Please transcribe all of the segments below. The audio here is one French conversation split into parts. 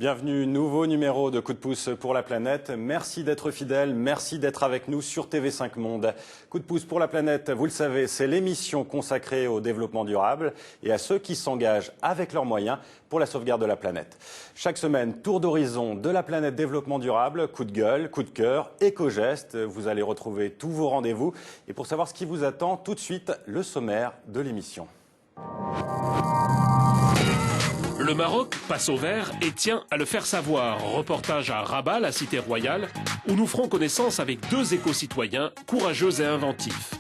Bienvenue, nouveau numéro de Coup de pouce pour la planète. Merci d'être fidèles, merci d'être avec nous sur TV5 Monde. Coup de pouce pour la planète, vous le savez, c'est l'émission consacrée au développement durable et à ceux qui s'engagent avec leurs moyens pour la sauvegarde de la planète. Chaque semaine, tour d'horizon de la planète développement durable, coup de gueule, coup de cœur, éco-gestes. Vous allez retrouver tous vos rendez-vous. Et pour savoir ce qui vous attend, tout de suite, le sommaire de l'émission. Le Maroc passe au vert et tient à le faire savoir. Reportage à Rabat, la cité royale, où nous ferons connaissance avec deux éco-citoyens courageux et inventifs.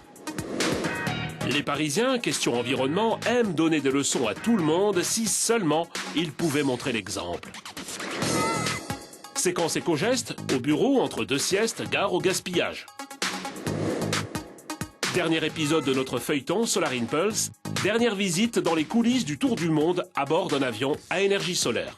Les Parisiens, question environnement, aiment donner des leçons à tout le monde si seulement ils pouvaient montrer l'exemple. Séquence éco-gestes, au bureau, entre deux siestes, gare au gaspillage. Dernier épisode de notre feuilleton Solar Impulse. Dernière visite dans les coulisses du Tour du Monde à bord d'un avion à énergie solaire.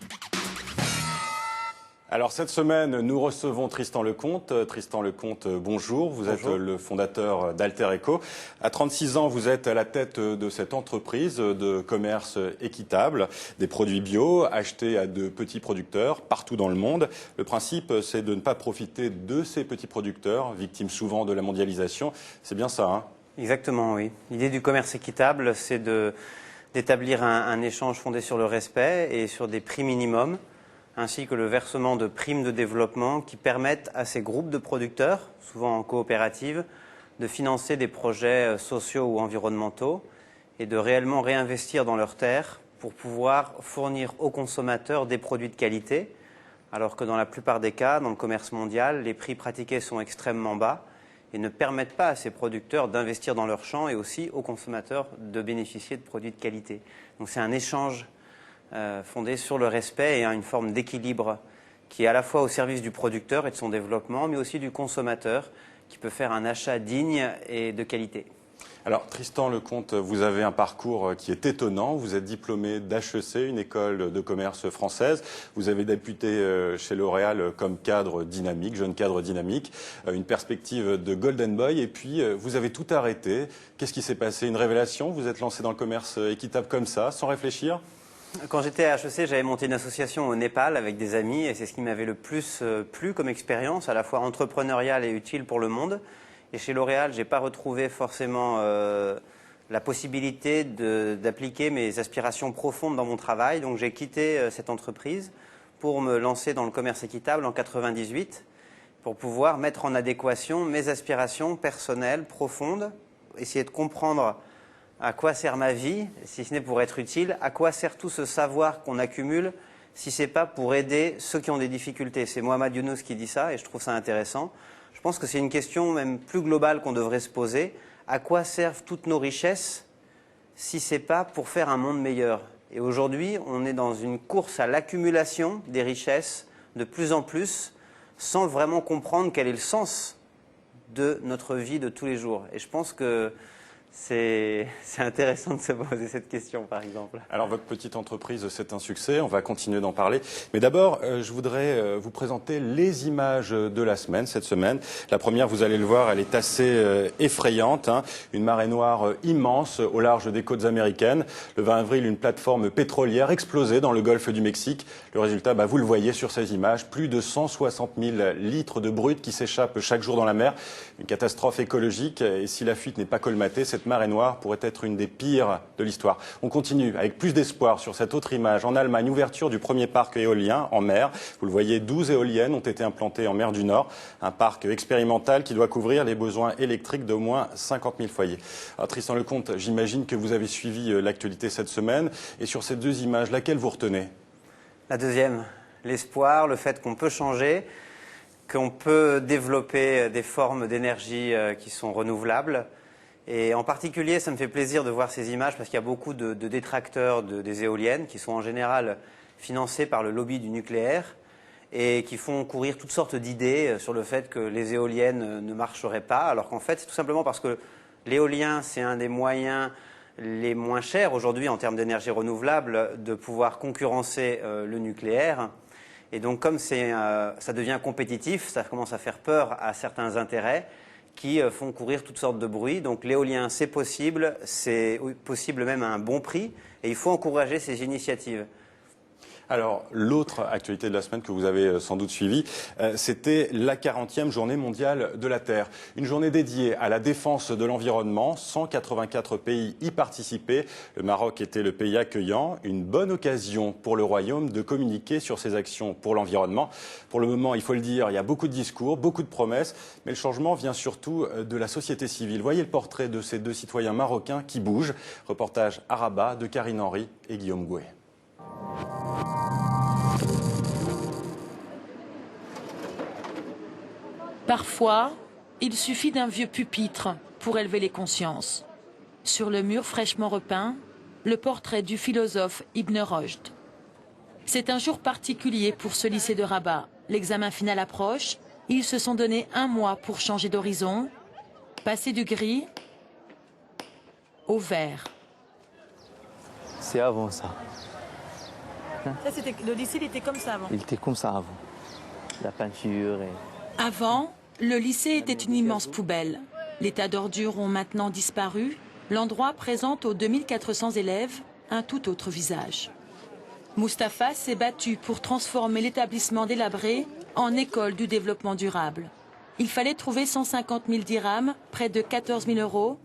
Alors cette semaine, nous recevons Tristan Lecomte. Tristan Lecomte, bonjour. Vous êtes le fondateur d'Alter Eco. À 36 ans, vous êtes à la tête de cette entreprise de commerce équitable, des produits bio achetés à de petits producteurs partout dans le monde. Le principe, c'est de ne pas profiter de ces petits producteurs, victimes souvent de la mondialisation. C'est bien ça, hein ? Exactement, oui. L'idée du commerce équitable, c'est d'établir un échange fondé sur le respect et sur des prix minimums, ainsi que le versement de primes de développement qui permettent à ces groupes de producteurs, souvent en coopérative, de financer des projets sociaux ou environnementaux et de réellement réinvestir dans leurs terres pour pouvoir fournir aux consommateurs des produits de qualité, alors que dans la plupart des cas, dans le commerce mondial, les prix pratiqués sont extrêmement bas et ne permettent pas à ces producteurs d'investir dans leurs champs et aussi aux consommateurs de bénéficier de produits de qualité. Donc c'est un échange fondé sur le respect et une forme d'équilibre qui est à la fois au service du producteur et de son développement, mais aussi du consommateur qui peut faire un achat digne et de qualité. Alors Tristan Lecomte, vous avez un parcours qui est étonnant. Vous êtes diplômé d'HEC, une école de commerce française. Vous avez débuté chez L'Oréal comme cadre dynamique, jeune cadre dynamique, une perspective de Golden Boy. Et puis vous avez tout arrêté. Qu'est-ce qui s'est passé? Une révélation? Vous êtes lancé dans le commerce équitable comme ça, sans réfléchir? Quand j'étais à HEC, j'avais monté une association au Népal avec des amis et c'est ce qui m'avait le plus plu comme expérience, à la fois entrepreneuriale et utile pour le monde. Et chez L'Oréal, je n'ai pas retrouvé forcément la possibilité d'appliquer mes aspirations profondes dans mon travail. Donc j'ai quitté cette entreprise pour me lancer dans le commerce équitable en 1998, pour pouvoir mettre en adéquation mes aspirations personnelles profondes, essayer de comprendre à quoi sert ma vie, si ce n'est pour être utile, à quoi sert tout ce savoir qu'on accumule, si ce n'est pas pour aider ceux qui ont des difficultés. C'est Mohamed Younous qui dit ça et je trouve ça intéressant. Je pense que c'est une question même plus globale qu'on devrait se poser. À quoi servent toutes nos richesses si ce n'est pas pour faire un monde meilleur? Et aujourd'hui, on est dans une course à l'accumulation des richesses de plus en plus, sans vraiment comprendre quel est le sens de notre vie de tous les jours. Et je pense que c'est intéressant de se poser cette question, par exemple. Alors, votre petite entreprise, c'est un succès. On va continuer d'en parler. Mais d'abord, je voudrais vous présenter les images de la semaine, cette semaine. La première, vous allez le voir, elle est assez effrayante. Une marée noire immense au large des côtes américaines. Le 20 avril, une plateforme pétrolière explosée dans le golfe du Mexique. Le résultat, vous le voyez sur ces images. Plus de 160 000 litres de brut qui s'échappent chaque jour dans la mer. Une catastrophe écologique. Et si la fuite n'est pas colmatée, cette marée noire pourrait être une des pires de l'histoire. On continue avec plus d'espoir sur cette autre image. En Allemagne, ouverture du premier parc éolien en mer. Vous le voyez, 12 éoliennes ont été implantées en mer du Nord. Un parc expérimental qui doit couvrir les besoins électriques d'au moins 50 000 foyers. Alors, Tristan Lecomte, j'imagine que vous avez suivi l'actualité cette semaine. Et sur ces deux images, laquelle vous retenez? La deuxième, l'espoir, le fait qu'on peut changer, qu'on peut développer des formes d'énergie qui sont renouvelables. Et en particulier, ça me fait plaisir de voir ces images parce qu'il y a beaucoup de détracteurs des éoliennes qui sont en général financés par le lobby du nucléaire et qui font courir toutes sortes d'idées sur le fait que les éoliennes ne marcheraient pas, alors qu'en fait, c'est tout simplement parce que l'éolien, c'est un des moyens les moins chers aujourd'hui en termes d'énergie renouvelable de pouvoir concurrencer le nucléaire. Et donc, comme ça devient compétitif, ça commence à faire peur à certains intérêts qui font courir toutes sortes de bruits. Donc l'éolien, c'est possible même à un bon prix, et il faut encourager ces initiatives. Alors, l'autre actualité de la semaine que vous avez sans doute suivie, c'était la 40e journée mondiale de la Terre. Une journée dédiée à la défense de l'environnement. 184 pays y participaient. Le Maroc était le pays accueillant. Une bonne occasion pour le Royaume de communiquer sur ses actions pour l'environnement. Pour le moment, il faut le dire, il y a beaucoup de discours, beaucoup de promesses, mais le changement vient surtout de la société civile. Voyez le portrait de ces deux citoyens marocains qui bougent. Reportage à Rabat de Karine Henry et Guillaume Gouet. Parfois, il suffit d'un vieux pupitre pour élever les consciences. Sur le mur fraîchement repeint, le portrait du philosophe Ibn Rushd. C'est un jour particulier pour ce lycée de Rabat. L'examen final approche. Ils se sont donné un mois pour changer d'horizon, passer du gris au vert. C'est avant ça. Le lycée, il était comme ça avant. Il était comme ça avant. La peinture et... Avant, le lycée était une immense poubelle. Les tas d'ordures ont maintenant disparu. L'endroit présente aux 2400 élèves un tout autre visage. Mustapha s'est battu pour transformer l'établissement délabré en école du développement durable. Il fallait trouver 150 000 dirhams, près de 14 000 euros.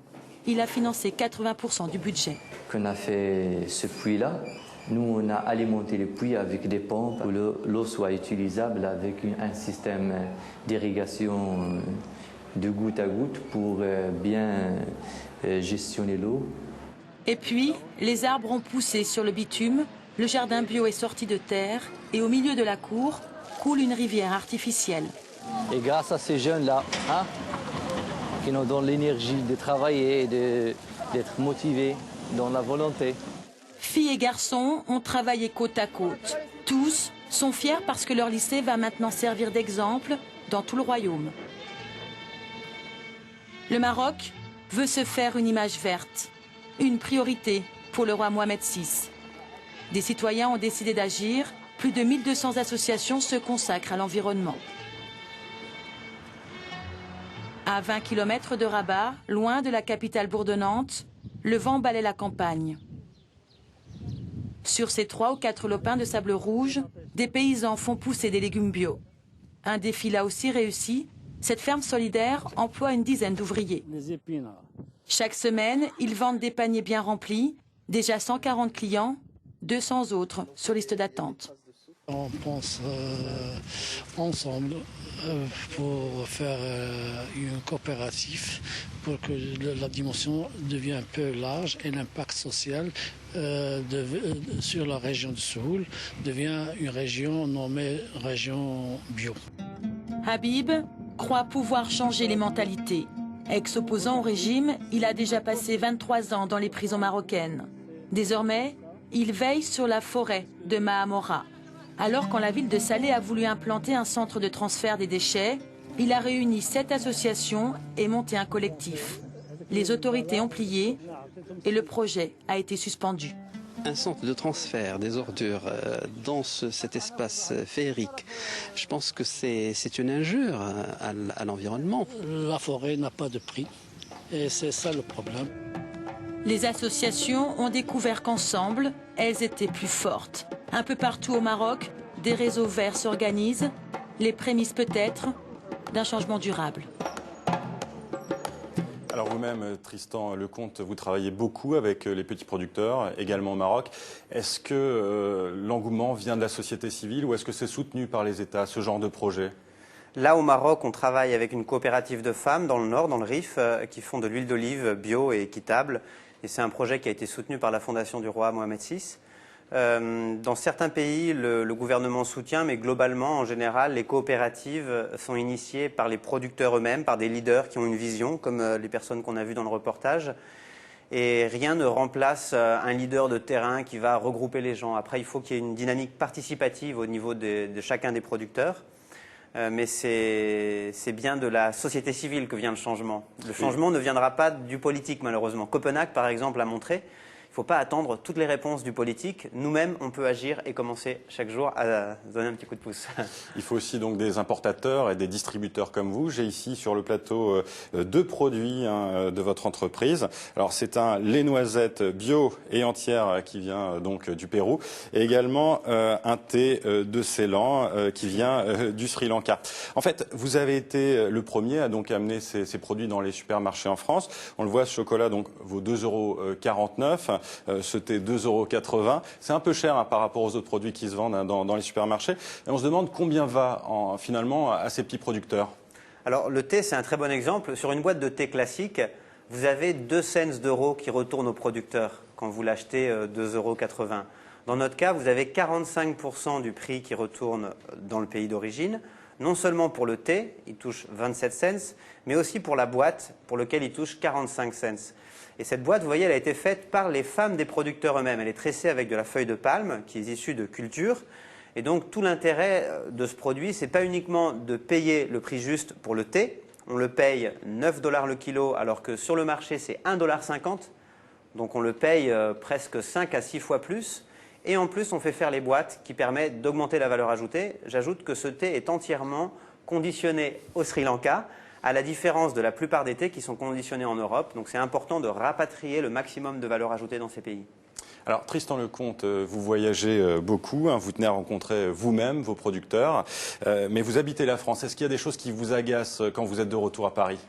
Il a financé 80% du budget. Quand on a fait ce puits-là, nous on a alimenté le puits avec des pompes pour que l'eau soit utilisable avec un système d'irrigation de goutte à goutte pour bien gestionner l'eau. Et puis, les arbres ont poussé sur le bitume, le jardin bio est sorti de terre et au milieu de la cour coule une rivière artificielle. Et grâce à ces jeunes-là, qui nous donnent l'énergie de travailler et d'être motivés dans la volonté. Filles et garçons ont travaillé côte à côte. Tous sont fiers parce que leur lycée va maintenant servir d'exemple dans tout le royaume. Le Maroc veut se faire une image verte, une priorité pour le roi Mohamed VI. Des citoyens ont décidé d'agir. Plus de 1200 associations se consacrent à l'environnement. À 20 km de Rabat, loin de la capitale bourdonnante, le vent balaie la campagne. Sur ces 3 ou 4 lopins de sable rouge, des paysans font pousser des légumes bio. Un défi là aussi réussi, cette ferme solidaire emploie une dizaine d'ouvriers. Chaque semaine, ils vendent des paniers bien remplis, déjà 140 clients, 200 autres sur liste d'attente. On pense ensemble pour faire une coopérative pour que la dimension devienne un peu large et l'impact social sur la région de Séoul devient une région nommée région bio. Habib croit pouvoir changer les mentalités. Ex-opposant au régime, il a déjà passé 23 ans dans les prisons marocaines. Désormais, il veille sur la forêt de Mahamora. Alors quand la ville de Salé a voulu implanter un centre de transfert des déchets, il a réuni 7 associations et monté un collectif. Les autorités ont plié et le projet a été suspendu. Un centre de transfert des ordures dans cet espace féerique, je pense que c'est une injure à l'environnement. La forêt n'a pas de prix et c'est ça le problème. Les associations ont découvert qu'ensemble, elles étaient plus fortes. Un peu partout au Maroc, des réseaux verts s'organisent, les prémices peut-être d'un changement durable. Alors vous-même, Tristan Lecomte, vous travaillez beaucoup avec les petits producteurs, également au Maroc. Est-ce que l'engouement vient de la société civile ou est-ce que c'est soutenu par les États, ce genre de projet ? Là, au Maroc, on travaille avec une coopérative de femmes dans le nord, dans le Rif, qui font de l'huile d'olive bio et équitable. Et c'est un projet qui a été soutenu par la Fondation du roi Mohamed VI. Dans certains pays, le gouvernement soutient, mais globalement, en général, les coopératives sont initiées par les producteurs eux-mêmes, par des leaders qui ont une vision, comme les personnes qu'on a vues dans le reportage. Et rien ne remplace un leader de terrain qui va regrouper les gens. Après, il faut qu'il y ait une dynamique participative au niveau de chacun des producteurs. Mais c'est bien de la société civile que vient le changement. Le changement ne viendra pas du politique, malheureusement. Copenhague, par exemple, a montré. Il faut pas attendre toutes les réponses du politique. Nous-mêmes, on peut agir et commencer chaque jour à donner un petit coup de pouce. Il faut aussi donc des importateurs et des distributeurs comme vous. J'ai ici sur le plateau 2 produits de votre entreprise. Alors c'est un lait noisette bio et entière qui vient donc du Pérou et également un thé de Ceylan qui vient du Sri Lanka. En fait, vous avez été le premier à donc amener ces produits dans les supermarchés en France. On le voit, ce chocolat donc vaut 2,49 €. Ce thé 2,80 €. C'est un peu cher par rapport aux autres produits qui se vendent dans les supermarchés. Et on se demande combien va finalement à ces petits producteurs. Alors le thé, c'est un très bon exemple. Sur une boîte de thé classique, vous avez 2 cents d'euros qui retournent aux producteurs quand vous l'achetez 2,80 €. Dans notre cas, vous avez 45% du prix qui retourne dans le pays d'origine. Non seulement pour le thé, il touche 27 cents, mais aussi pour la boîte, pour lequel il touche 45 cents. Et cette boîte, vous voyez, elle a été faite par les femmes des producteurs eux-mêmes. Elle est tressée avec de la feuille de palme, qui est issue de culture. Et donc, tout l'intérêt de ce produit, ce n'est pas uniquement de payer le prix juste pour le thé. On le paye 9 $ le kilo, alors que sur le marché, c'est 1,50 $. Donc, on le paye presque 5 à 6 fois plus. Et en plus, on fait faire les boîtes qui permettent d'augmenter la valeur ajoutée. J'ajoute que ce thé est entièrement conditionné au Sri Lanka, à la différence de la plupart des thés qui sont conditionnés en Europe. Donc c'est important de rapatrier le maximum de valeur ajoutée dans ces pays. Alors Tristan Lecomte, vous voyagez beaucoup, vous tenez à rencontrer vous-même vos producteurs, mais vous habitez la France. Est-ce qu'il y a des choses qui vous agacent quand vous êtes de retour à Paris?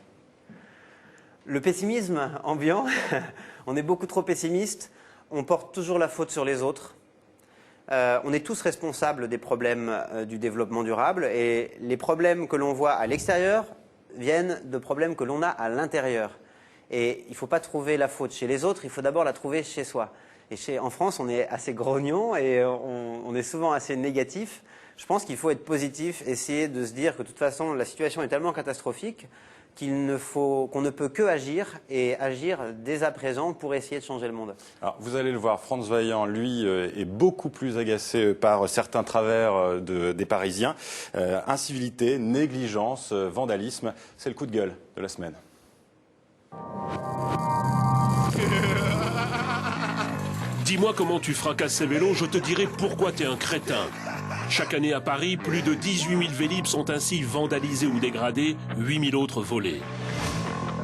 Le pessimisme ambiant, on est beaucoup trop pessimiste, on porte toujours la faute sur les autres. On est tous responsables des problèmes du développement durable et les problèmes que l'on voit à l'extérieur viennent de problèmes que l'on a à l'intérieur. Et il ne faut pas trouver la faute chez les autres, il faut d'abord la trouver chez soi. Et en France, on est assez grognon et on est souvent assez négatif. Je pense qu'il faut être positif, essayer de se dire que de toute façon, la situation est tellement catastrophique qu'on ne peut que agir et agir dès à présent pour essayer de changer le monde. Alors, vous allez le voir, Frantz Vaillant, lui, est beaucoup plus agacé par certains travers des Parisiens. Incivilité, négligence, vandalisme, c'est le coup de gueule de la semaine. Dis-moi comment tu fracasses ces vélos, je te dirai pourquoi t'es un crétin. Chaque année à Paris, plus de 18 000 Vélib sont ainsi vandalisés ou dégradés, 8 000 autres volés.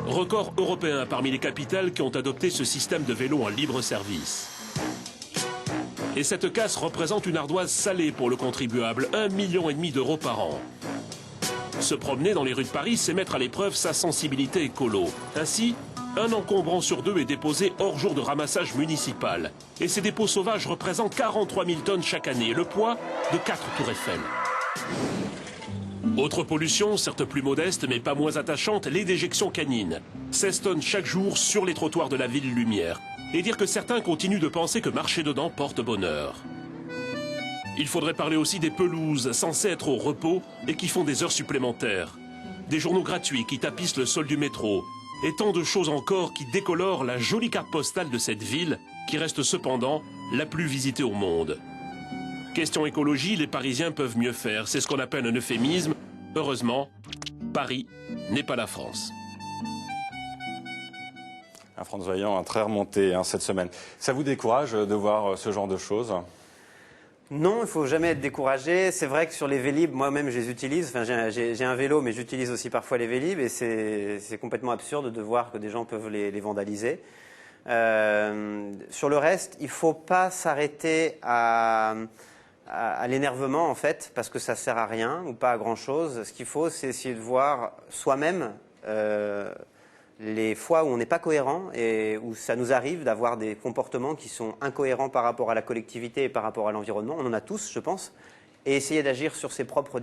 Record européen parmi les capitales qui ont adopté ce système de vélos en libre service. Et cette casse représente une ardoise salée pour le contribuable, 1,5 million d'euros par an. Se promener dans les rues de Paris, c'est mettre à l'épreuve sa sensibilité écolo. Ainsi, un encombrant sur 2 est déposé hors jour de ramassage municipal. Et ces dépôts sauvages représentent 43 000 tonnes chaque année, le poids de 4 tours Eiffel. Autre pollution, certes plus modeste mais pas moins attachante, les déjections canines. 16 tonnes chaque jour sur les trottoirs de la ville Lumière. Et dire que certains continuent de penser que marcher dedans porte bonheur. Il faudrait parler aussi des pelouses, censées être au repos et qui font des heures supplémentaires. Des journaux gratuits qui tapissent le sol du métro. Et tant de choses encore qui décolorent la jolie carte postale de cette ville, qui reste cependant la plus visitée au monde. Question écologie, les Parisiens peuvent mieux faire. C'est ce qu'on appelle un euphémisme. Heureusement, Paris n'est pas la France. Frantz Vaillant, très remonté cette semaine. Ça vous décourage de voir ce genre de choses ? Non, il ne faut jamais être découragé. C'est vrai que sur les Vélib, moi-même, je les utilise. Enfin, j'ai un vélo, mais j'utilise aussi parfois les Vélib. Et c'est complètement absurde de voir que des gens peuvent les vandaliser. Sur le reste, il ne faut pas s'arrêter à l'énervement, en fait, parce que ça ne sert à rien ou pas à grand-chose. Ce qu'il faut, c'est essayer de voir soi-même les fois où on n'est pas cohérent et où ça nous arrive d'avoir des comportements qui sont incohérents par rapport à la collectivité et par rapport à l'environnement. On en a tous, je pense, et essayer d'agir sur ses propres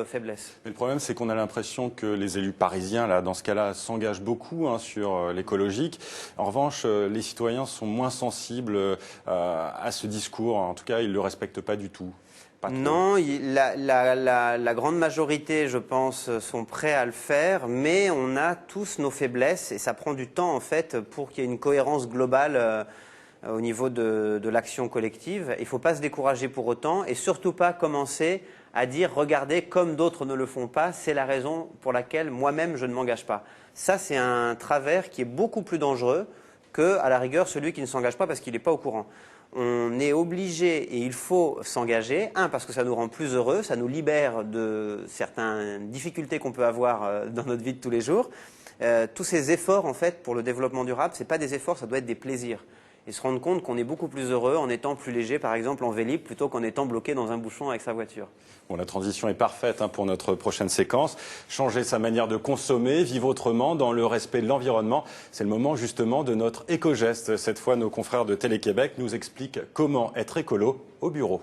faiblesses. Mais le problème, c'est qu'on a l'impression que les élus parisiens, là, dans ce cas-là, s'engagent beaucoup sur l'écologique. En revanche, les citoyens sont moins sensibles à ce discours. En tout cas, ils ne le respectent pas du tout. Non, la grande majorité, je pense, sont prêts à le faire, mais on a tous nos faiblesses et ça prend du temps, en fait, pour qu'il y ait une cohérence globale au niveau de l'action collective. Il ne faut pas se décourager pour autant et surtout pas commencer à dire « regardez, comme d'autres ne le font pas, c'est la raison pour laquelle moi-même je ne m'engage pas ». Ça, c'est un travers qui est beaucoup plus dangereux qu'à la rigueur celui qui ne s'engage pas parce qu'il n'est pas au courant. On est obligé et il faut s'engager, parce que ça nous rend plus heureux, ça nous libère de certaines difficultés qu'on peut avoir dans notre vie de tous les jours. Tous ces efforts, en fait, pour le développement durable, ce n'est pas des efforts, ça doit être des plaisirs. Et se rendre compte qu'on est beaucoup plus heureux en étant plus léger, par exemple en Vélib, plutôt qu'en étant bloqué dans un bouchon avec sa voiture. Bon, la transition est parfaite pour notre prochaine séquence. Changer sa manière de consommer, vivre autrement, dans le respect de l'environnement. C'est le moment justement de notre éco-geste. Cette fois, nos confrères de Télé-Québec nous expliquent comment être écolo au bureau.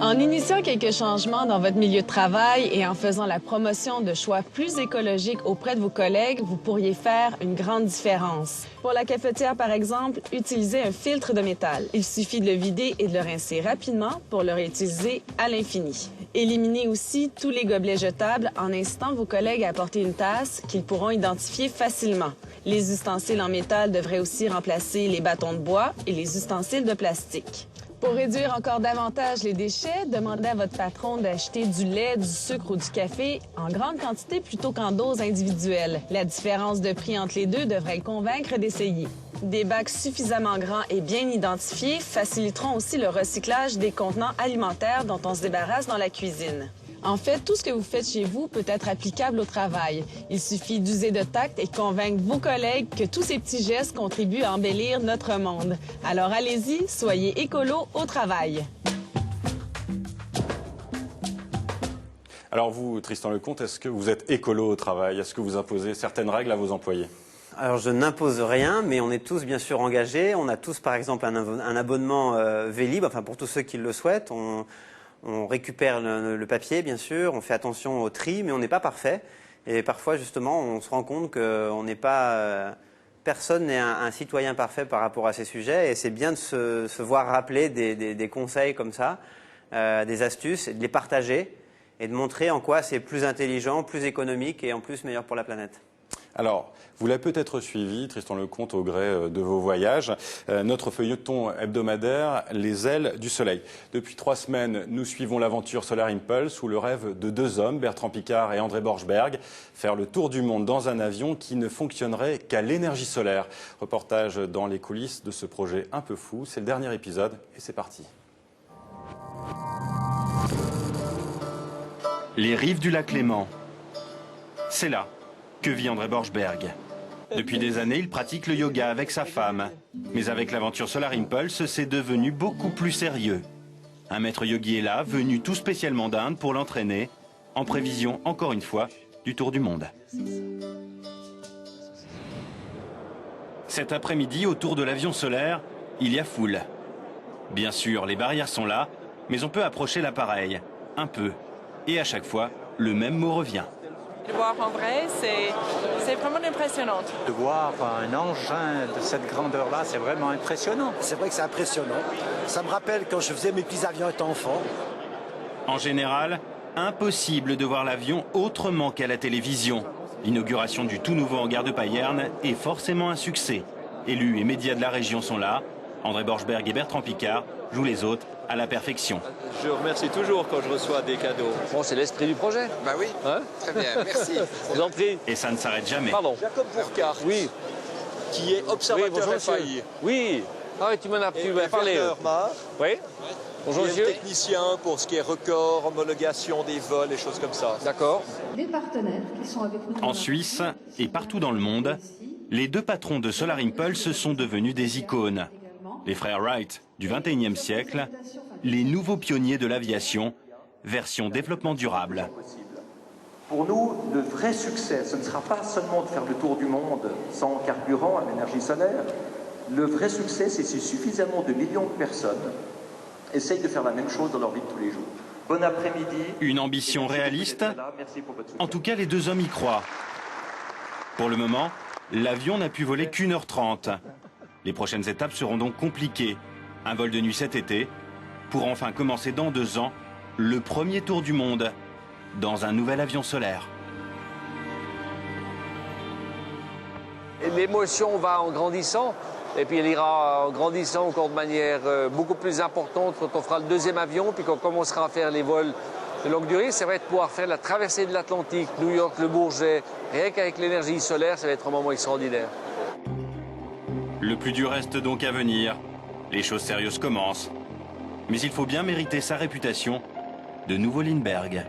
En initiant quelques changements dans votre milieu de travail et en faisant la promotion de choix plus écologiques auprès de vos collègues, vous pourriez faire une grande différence. Pour la cafetière, par exemple, utilisez un filtre de métal. Il suffit de le vider et de le rincer rapidement pour le réutiliser à l'infini. Éliminez aussi tous les gobelets jetables en incitant vos collègues à apporter une tasse qu'ils pourront identifier facilement. Les ustensiles en métal devraient aussi remplacer les bâtons de bois et les ustensiles de plastique. Pour réduire encore davantage les déchets, demandez à votre patron d'acheter du lait, du sucre ou du café en grande quantité plutôt qu'en doses individuelles. La différence de prix entre les deux devrait le convaincre d'essayer. Des bacs suffisamment grands et bien identifiés faciliteront aussi le recyclage des contenants alimentaires dont on se débarrasse dans la cuisine. En fait, tout ce que vous faites chez vous peut être applicable au travail. Il suffit d'user de tact et de convaincre vos collègues que tous ces petits gestes contribuent à embellir notre monde. Alors allez-y, soyez écolo au travail. Alors vous, Tristan Lecomte, est-ce que vous êtes écolo au travail? Est-ce que vous imposez certaines règles à vos employés? Alors je n'impose rien, mais on est tous bien sûr engagés. On a tous par exemple un abonnement Vélib, enfin pour tous ceux qui le souhaitent. On récupère le papier, bien sûr, on fait attention au tri, mais on n'est pas parfait. Et parfois, justement, on se rend compte qu'on n'est pas... personne n'est un citoyen parfait par rapport à ces sujets. Et c'est bien de se voir rappeler des conseils comme ça, des astuces, et de les partager et de montrer en quoi c'est plus intelligent, plus économique et en plus meilleur pour la planète. Alors, vous l'avez peut-être suivi, Tristan Lecomte, au gré de vos voyages, notre feuilleton hebdomadaire Les ailes du soleil. Depuis 3 semaines, nous suivons l'aventure Solar Impulse, où le rêve de 2 hommes, Bertrand Piccard et André Borschberg, faire le tour du monde dans un avion qui ne fonctionnerait qu'à l'énergie solaire. Reportage dans les coulisses de ce projet un peu fou. C'est le dernier épisode et c'est parti. Les rives du lac Léman. C'est là que vit André Borschberg. Depuis des années, il pratique le yoga avec sa femme. Mais avec l'aventure Solar Impulse, c'est devenu beaucoup plus sérieux. Un maître yogi est là, venu tout spécialement d'Inde pour l'entraîner, en prévision, encore une fois, du tour du monde. Cet après-midi, autour de l'avion solaire, il y a foule. Bien sûr, les barrières sont là, mais on peut approcher l'appareil, un peu. Et à chaque fois, le même mot revient. De voir en vrai, c'est vraiment impressionnant. De voir un engin de cette grandeur-là, c'est vraiment impressionnant. C'est vrai que c'est impressionnant. Ça me rappelle quand je faisais mes petits avions étant enfant. En général, impossible de voir l'avion autrement qu'à la télévision. L'inauguration du tout nouveau hangar de Payerne est forcément un succès. Élus et médias de la région sont là. André Borschberg et Bertrand Piccard jouent les autres à la perfection. Je remercie toujours quand je reçois des cadeaux. Bon, c'est l'esprit du projet. Bah oui, hein? Très bien, merci. Je vous en prie. Et ça ne s'arrête jamais. Pardon. Jacob Bourcard, oui. Qui est observateur FAI. Oui. Ah oui, tu m'en as parlé. Oui. Bonjour, monsieur. Technicien pour ce qui est record, homologation des vols et choses comme ça. D'accord. Les partenaires qui sont avec nous. En Suisse et partout dans le monde, les 2 patrons de Solar Impulse sont devenus des icônes. Les frères Wright du XXIe siècle, les nouveaux pionniers de l'aviation, version développement durable. Pour nous, le vrai succès, ce ne sera pas seulement de faire le tour du monde sans carburant à l'énergie solaire. Le vrai succès, c'est si suffisamment de millions de personnes essayent de faire la même chose dans leur vie de tous les jours. Bon après-midi. Une ambition réaliste. En tout cas, les 2 hommes y croient. Pour le moment, l'avion n'a pu voler qu'1h30. Les prochaines étapes seront donc compliquées. Un vol de nuit cet été, pour enfin commencer dans 2 ans, le premier tour du monde, dans un nouvel avion solaire. L'émotion va en grandissant, et puis elle ira en grandissant encore de manière beaucoup plus importante quand on fera le 2e avion, puis qu'on commencera à faire les vols de longue durée, ça va être pouvoir faire la traversée de l'Atlantique, New York, le Bourget, rien qu'avec l'énergie solaire, ça va être un moment extraordinaire. Le plus dur reste donc à venir. Les choses sérieuses commencent. Mais il faut bien mériter sa réputation de nouveau Lindbergh.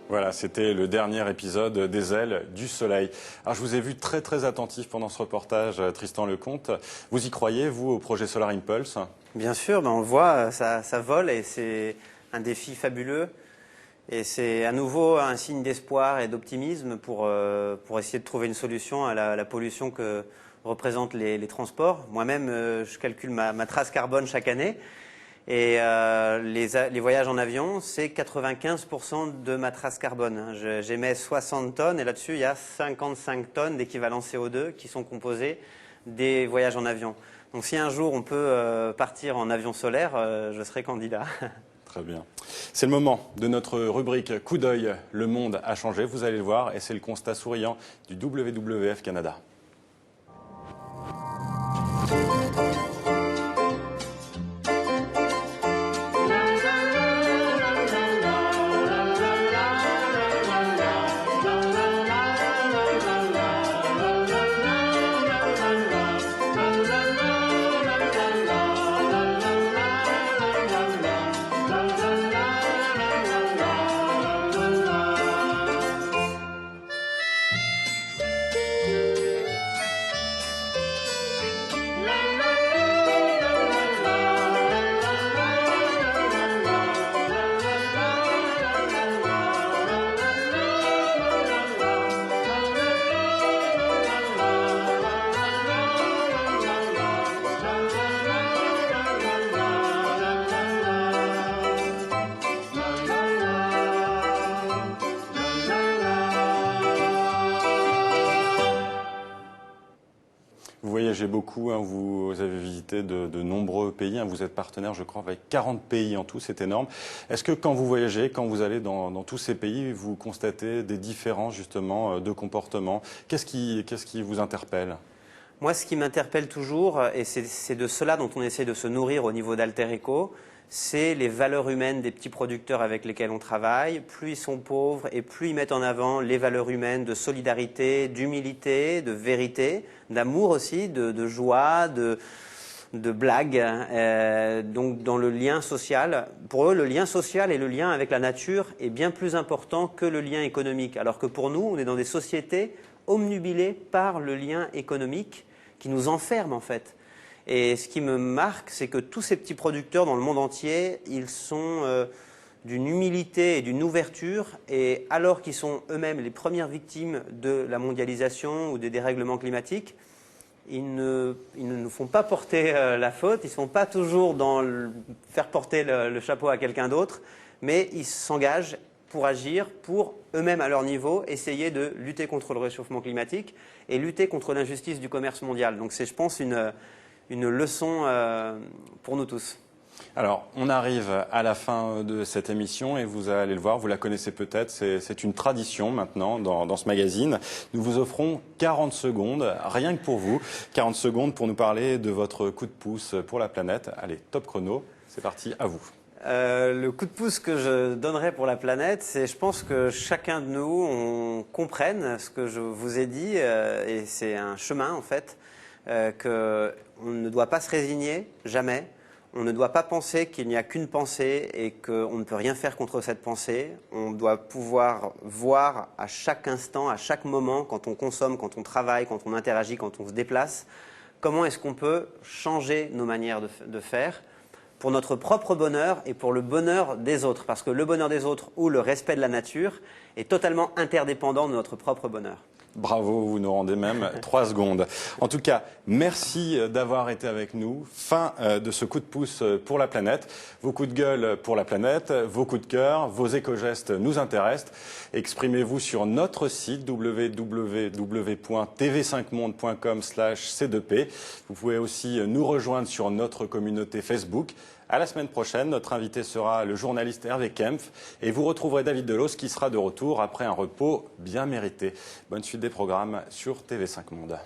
Voilà, c'était le dernier épisode des Ailes du Soleil. Alors, je vous ai vu très très attentif pendant ce reportage, Tristan Lecomte. Vous y croyez, vous, au projet Solar Impulse? Bien sûr, on le voit, ça vole et c'est un défi fabuleux. Et c'est à nouveau un signe d'espoir et d'optimisme pour essayer de trouver une solution à la pollution que représentent les transports. Moi-même, je calcule ma trace carbone chaque année. Et les voyages en avion, c'est 95% de ma trace carbone. J'émets 60 tonnes et là-dessus, il y a 55 tonnes d'équivalent CO2 qui sont composés des voyages en avion. Donc si un jour on peut partir en avion solaire, je serai candidat. Très bien. C'est le moment de notre rubrique Coup d'œil, le monde a changé, vous allez le voir, et c'est le constat souriant du WWF Canada. Vous voyagez beaucoup, hein, vous avez visité de nombreux pays, hein, vous êtes partenaire, je crois, avec 40 pays en tout, c'est énorme. Est-ce que quand vous voyagez, quand vous allez dans tous ces pays, vous constatez des différences justement de comportement? Qu'est-ce qui vous interpelle? Moi, ce qui m'interpelle toujours, et c'est de cela dont on essaie de se nourrir au niveau d'Alter Eco, c'est les valeurs humaines des petits producteurs avec lesquels on travaille. Plus ils sont pauvres et plus ils mettent en avant les valeurs humaines de solidarité, d'humilité, de vérité, d'amour aussi, de joie, de blague, donc dans le lien social. Pour eux, le lien social et le lien avec la nature est bien plus important que le lien économique. Alors que pour nous, on est dans des sociétés omnubilées par le lien économique qui nous enferme en fait. Et ce qui me marque, c'est que tous ces petits producteurs dans le monde entier, ils sont d'une humilité et d'une ouverture, et alors qu'ils sont eux-mêmes les premières victimes de la mondialisation ou des dérèglements climatiques, ils ne nous font pas porter la faute, ils ne sont pas toujours dans faire porter le chapeau à quelqu'un d'autre, mais ils s'engagent pour agir, pour eux-mêmes à leur niveau, essayer de lutter contre le réchauffement climatique et lutter contre l'injustice du commerce mondial. Donc c'est, je pense, une leçon pour nous tous. Alors, on arrive à la fin de cette émission et vous allez le voir, vous la connaissez peut-être, c'est une tradition maintenant dans ce magazine. Nous vous offrons 40 secondes, rien que pour vous, 40 secondes pour nous parler de votre coup de pouce pour la planète. Allez, top chrono, c'est parti, à vous. Le coup de pouce que je donnerais pour la planète, c'est je pense que chacun de nous, on comprenne ce que je vous ai dit, et c'est un chemin en fait, qu'on ne doit pas se résigner, jamais. On ne doit pas penser qu'il n'y a qu'une pensée et qu'on ne peut rien faire contre cette pensée. On doit pouvoir voir à chaque instant, à chaque moment, quand on consomme, quand on travaille, quand on interagit, quand on se déplace, comment est-ce qu'on peut changer nos manières de faire pour notre propre bonheur et pour le bonheur des autres. Parce que le bonheur des autres ou le respect de la nature est totalement interdépendant de notre propre bonheur. Bravo, vous nous rendez même 3 secondes. En tout cas, merci d'avoir été avec nous. Fin de ce coup de pouce pour la planète. Vos coups de gueule pour la planète, vos coups de cœur, vos éco-gestes nous intéressent. Exprimez-vous sur notre site www.tv5monde.com/c2p. Vous pouvez aussi nous rejoindre sur notre communauté Facebook. À la semaine prochaine, notre invité sera le journaliste Hervé Kempf et vous retrouverez David Delos qui sera de retour après un repos bien mérité. Bonne suite des programmes sur TV5 Monde.